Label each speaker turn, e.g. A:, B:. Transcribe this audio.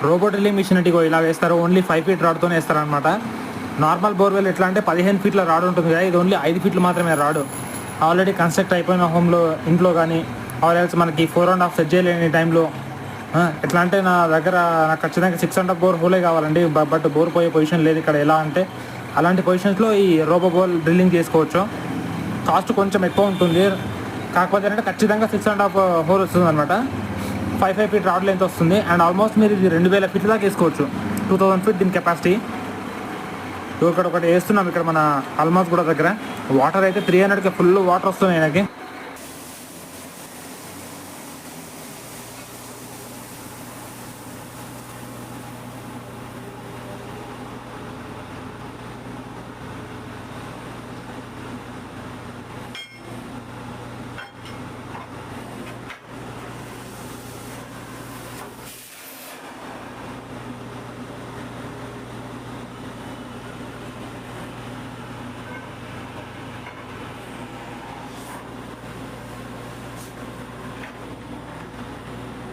A: Robo drilling machine అంటే ఇలా వేస్తారు, ఓన్లీ 5 ఫీట్ రాడ్తోనే వేస్తారు అనమాట. నార్మల్ బోర్వెల్ ఎట్లా అంటే 15 ఫీట్ల రాడ్ ఉంటుంది కదా, ఇది ఓన్లీ 5 ఫీట్లు మాత్రమే రాడు. ఆల్రెడీ కన్స్ట్రక్ట్ అయిపోయిన హోమ్లో ఇంట్లో కానీ ఆల్రెల్స్ మనకి 4.5 సెట్ చేయలేని టైంలో ఎట్లా అంటే నా దగ్గర నాకు ఖచ్చితంగా 600 బోర్ హోలే కావాలండి, బట్ బోర్ పోయే పొజిషన్ లేదు ఇక్కడ. ఎలా అంటే అలాంటి పొజిషన్స్లో ఈ రోబో బోర్ డ్రిల్లింగ్ చేసుకోవచ్చు. కాస్ట్ కొంచెం ఎక్కువ ఉంటుంది, కాకపోతే ఏంటంటే ఖచ్చితంగా 6.5 హోల్ వస్తుంది అనమాట. 5 ఫీట్ రాడ్ లెంత్ వస్తుంది. అండ్ ఆల్మోస్ట్ మీరు ఇది 2000 ఫీట్ దాకా వేసుకోవచ్చు. 2000 ఫీట్ దీని కెపాసిటీ. ఇక్కడ ఒకటి వేస్తున్నాం ఇక్కడ మన అల్మాస్ కూడా దగ్గర. వాటర్ అయితే 300కి ఫుల్ వాటర్ వస్తున్నాయి ఆయనకి.